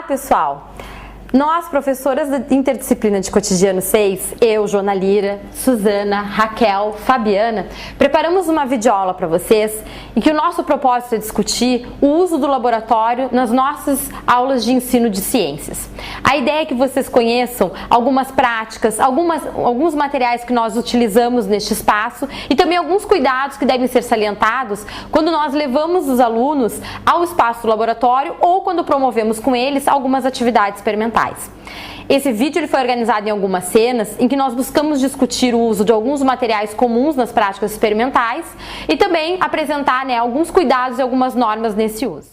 pessoal! Nós, professoras da Interdisciplina de Cotidiano 6, eu, Joana Lira, Suzana, Raquel, Fabiana, preparamos uma videoaula para vocês em que o nosso propósito é discutir o uso do laboratório nas nossas aulas de ensino de ciências. A ideia é que vocês conheçam algumas práticas, alguns materiais que nós utilizamos neste espaço e também alguns cuidados que devem ser salientados quando nós levamos os alunos ao espaço do laboratório ou quando promovemos com eles algumas atividades experimentais. Esse vídeo ele foi organizado em algumas cenas em que nós buscamos discutir o uso de alguns materiais comuns nas práticas experimentais e também apresentar alguns cuidados e algumas normas nesse uso.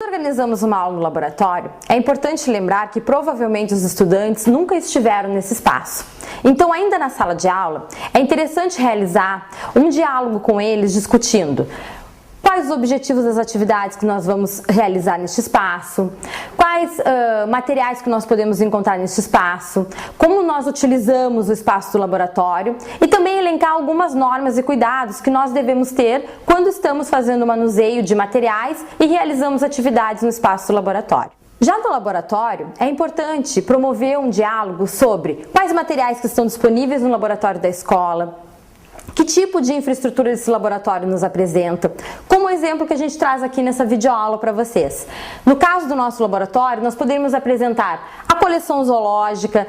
Quando organizamos uma aula no laboratório, é importante lembrar que provavelmente os estudantes nunca estiveram nesse espaço. Então, ainda na sala de aula, é interessante realizar um diálogo com eles discutindo quais os objetivos das atividades que nós vamos realizar neste espaço, quais materiais que nós podemos encontrar neste espaço, como nós utilizamos o espaço do laboratório e também elencar algumas normas e cuidados que nós devemos ter quando estamos fazendo manuseio de materiais e realizamos atividades no espaço do laboratório. Já no laboratório, é importante promover um diálogo sobre quais materiais que estão disponíveis no laboratório da escola, que tipo de infraestrutura esse laboratório nos apresenta, como o exemplo que a gente traz aqui nessa videoaula para vocês. No caso do nosso laboratório, nós poderíamos apresentar a coleção zoológica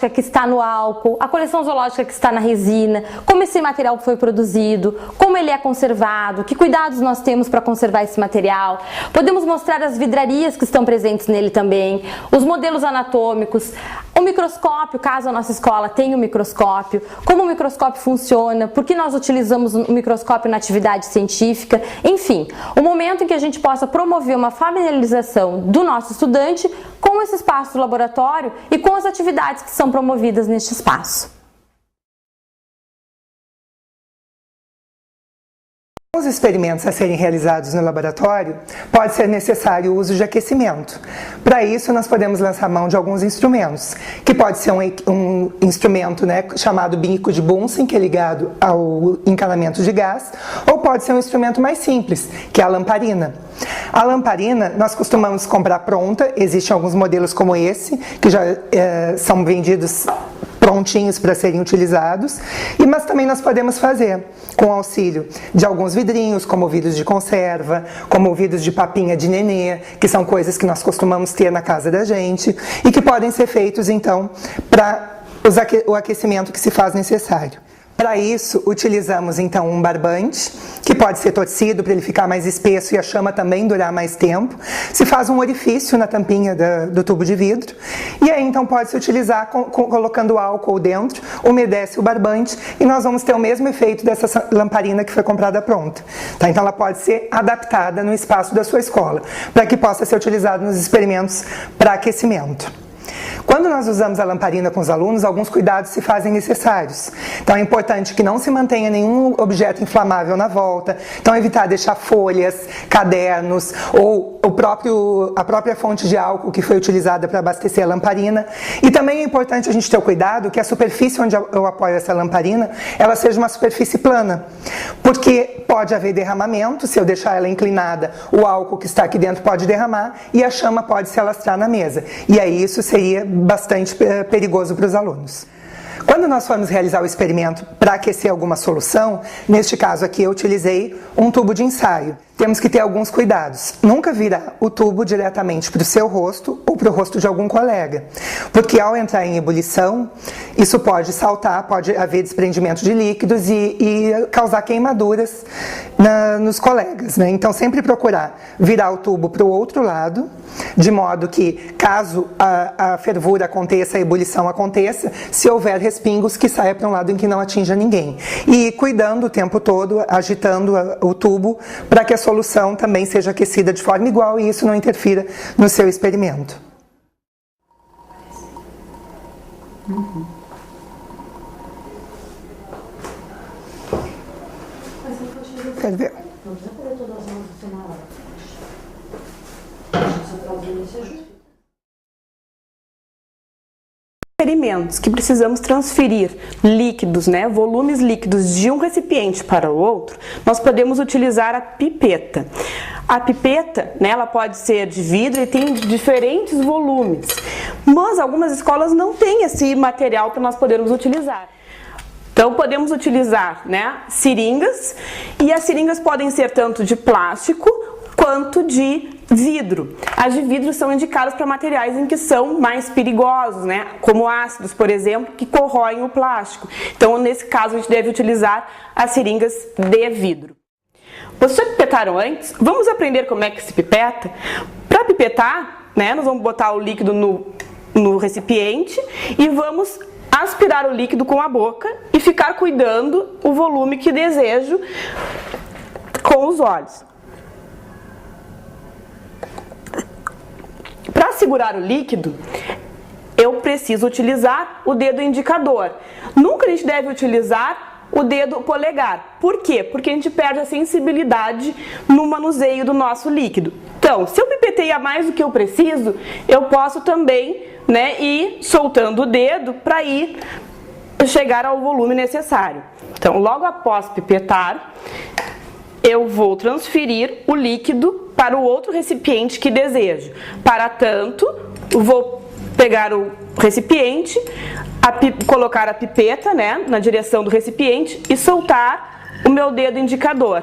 que está no álcool, a coleção zoológica que está na resina, como esse material foi produzido, como ele é conservado, que cuidados nós temos para conservar esse material. Podemos mostrar as vidrarias que estão presentes nele também, os modelos anatômicos, o microscópio, caso a nossa escola tenha um microscópio, como o microscópio funciona, por que nós utilizamos o microscópio na atividade científica, enfim, o momento em que a gente possa promover uma familiarização do nosso estudante com esse espaço do laboratório e com as atividades que são promovidas neste espaço. Os experimentos a serem realizados no laboratório, pode ser necessário o uso de aquecimento. Para isso, nós podemos lançar mão de alguns instrumentos, que pode ser um instrumento chamado bico de Bunsen, que é ligado ao encanamento de gás, ou pode ser um instrumento mais simples, que é a lamparina. A lamparina, nós costumamos comprar pronta, existem alguns modelos como esse, que já são vendidos prontinhos para serem utilizados, mas também nós podemos fazer com auxílio de alguns vidrinhos, como vidros de conserva, como vidros de papinha de nenê, que são coisas que nós costumamos ter na casa da gente e que podem ser feitos então para o aquecimento que se faz necessário. Para isso, utilizamos então um barbante, que pode ser torcido para ele ficar mais espesso e a chama também durar mais tempo. Se faz um orifício na tampinha do tubo de vidro e aí então pode se utilizar colocando álcool dentro, umedece o barbante e nós vamos ter o mesmo efeito dessa lamparina que foi comprada pronta. Tá? Então ela pode ser adaptada no espaço da sua escola, para que possa ser utilizada nos experimentos para aquecimento. Quando nós usamos a lamparina com os alunos, alguns cuidados se fazem necessários. Então é importante que não se mantenha nenhum objeto inflamável na volta, então evitar deixar folhas, cadernos ou a própria fonte de álcool que foi utilizada para abastecer a lamparina. E também é importante a gente ter o cuidado que a superfície onde eu apoio essa lamparina, ela seja uma superfície plana, porque pode haver derramamento, se eu deixar ela inclinada, o álcool que está aqui dentro pode derramar e a chama pode se alastrar na mesa. E aí isso seria bastante perigoso para os alunos. Quando nós formos realizar o experimento para aquecer alguma solução, neste caso aqui eu utilizei um tubo de ensaio. Temos que ter alguns cuidados. Nunca virar o tubo diretamente para o seu rosto ou para o rosto de algum colega, porque ao entrar em ebulição, isso pode saltar, pode haver desprendimento de líquidos e causar queimaduras nos colegas, né? Então sempre procurar virar o tubo para o outro lado, de modo que caso a fervura aconteça, a ebulição aconteça, se houver respingos que saia para um lado em que não atinja ninguém. E cuidando o tempo todo, agitando o tubo para que a solução também seja aquecida de forma igual e isso não interfira no seu experimento. Quer ver? Experimentos que precisamos transferir líquidos, volumes líquidos de um recipiente para o outro, nós podemos utilizar a pipeta. A pipeta, ela pode ser de vidro e tem diferentes volumes, mas algumas escolas não têm esse material para nós podermos utilizar. Então podemos utilizar seringas, e as seringas podem ser tanto de plástico quanto de vidro. As de vidro são indicadas para materiais em que são mais perigosos, como ácidos, por exemplo, que corroem o plástico. Então, nesse caso, a gente deve utilizar as seringas de vidro. Vocês já pipetaram antes? Vamos aprender como é que se pipeta? Para pipetar, nós vamos botar o líquido no recipiente e vamos aspirar o líquido com a boca e ficar cuidando o volume que desejo com os olhos. Para segurar o líquido, eu preciso utilizar o dedo indicador. Nunca a gente deve utilizar o dedo polegar. Por quê? Porque a gente perde a sensibilidade no manuseio do nosso líquido. Então, se eu pipetei a mais do que eu preciso, eu posso também ir soltando o dedo para ir chegar ao volume necessário. Então, logo após pipetar, eu vou transferir o líquido para o outro recipiente que desejo. Para tanto, vou pegar o recipiente, colocar a pipeta na direção do recipiente e soltar o meu dedo indicador.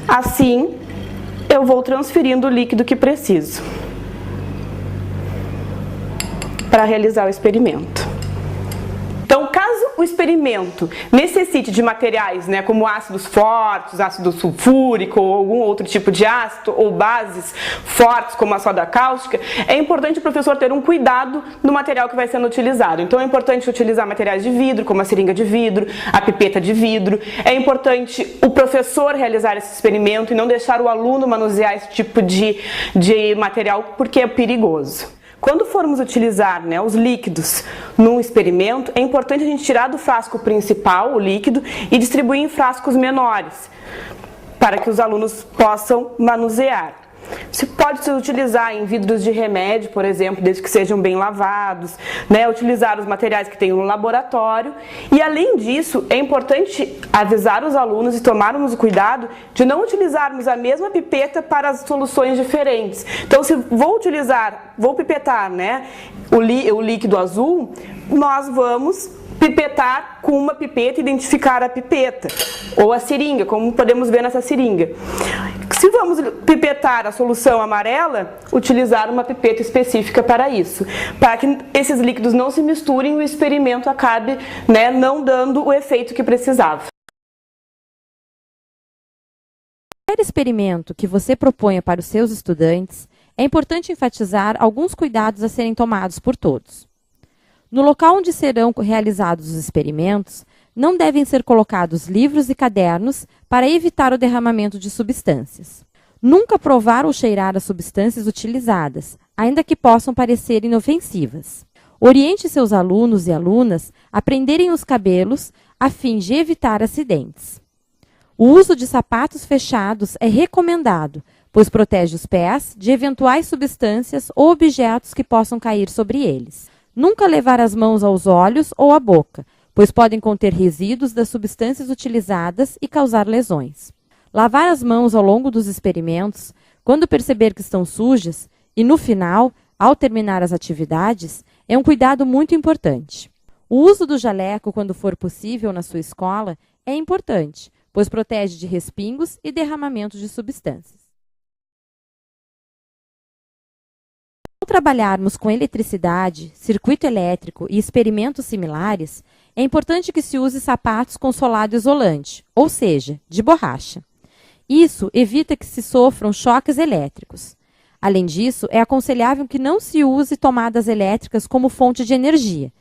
Assim, eu vou transferindo o líquido que preciso para realizar o experimento. Então, caso o experimento necessite de materiais, como ácidos fortes, ácido sulfúrico ou algum outro tipo de ácido, ou bases fortes como a soda cáustica, é importante o professor ter um cuidado no material que vai sendo utilizado. Então, é importante utilizar materiais de vidro, como a seringa de vidro, a pipeta de vidro. É importante o professor realizar esse experimento e não deixar o aluno manusear esse tipo de material, porque é perigoso. Quando formos utilizar os líquidos num experimento, é importante a gente tirar do frasco principal o líquido e distribuir em frascos menores, para que os alunos possam manusear. Se pode se utilizar em vidros de remédio, por exemplo, desde que sejam bem lavados, utilizar os materiais que tem no laboratório. E além disso, é importante avisar os alunos e tomarmos o cuidado de não utilizarmos a mesma pipeta para as soluções diferentes. Então, se vou pipetar o líquido azul, nós vamos pipetar com uma pipeta e identificar a pipeta, ou a seringa, como podemos ver nessa seringa. Se vamos pipetar a solução amarela, utilizar uma pipeta específica para isso, para que esses líquidos não se misturem e o experimento acabe não dando o efeito que precisava. Qualquer experimento que você proponha para os seus estudantes, é importante enfatizar alguns cuidados a serem tomados por todos. No local onde serão realizados os experimentos, não devem ser colocados livros e cadernos para evitar o derramamento de substâncias. Nunca provar ou cheirar as substâncias utilizadas, ainda que possam parecer inofensivas. Oriente seus alunos e alunas a prenderem os cabelos a fim de evitar acidentes. O uso de sapatos fechados é recomendado, pois protege os pés de eventuais substâncias ou objetos que possam cair sobre eles. Nunca levar as mãos aos olhos ou à boca, pois podem conter resíduos das substâncias utilizadas e causar lesões. Lavar as mãos ao longo dos experimentos, quando perceber que estão sujas, e no final, ao terminar as atividades, é um cuidado muito importante. O uso do jaleco, quando for possível na sua escola, é importante, pois protege de respingos e derramamentos de substâncias. Ao trabalharmos com eletricidade, circuito elétrico e experimentos similares, é importante que se use sapatos com solado isolante, ou seja, de borracha. Isso evita que se sofram choques elétricos. Além disso, é aconselhável que não se use tomadas elétricas como fonte de energia.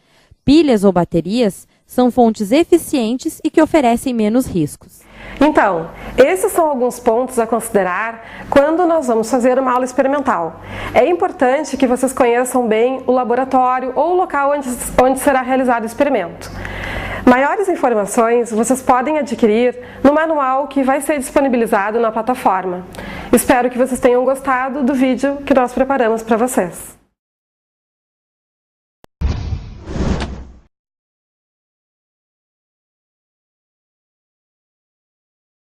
Pilhas ou baterias são fontes eficientes e que oferecem menos riscos. Então, esses são alguns pontos a considerar quando nós vamos fazer uma aula experimental. É importante que vocês conheçam bem o laboratório ou o local onde será realizado o experimento. Maiores informações vocês podem adquirir no manual que vai ser disponibilizado na plataforma. Espero que vocês tenham gostado do vídeo que nós preparamos para vocês.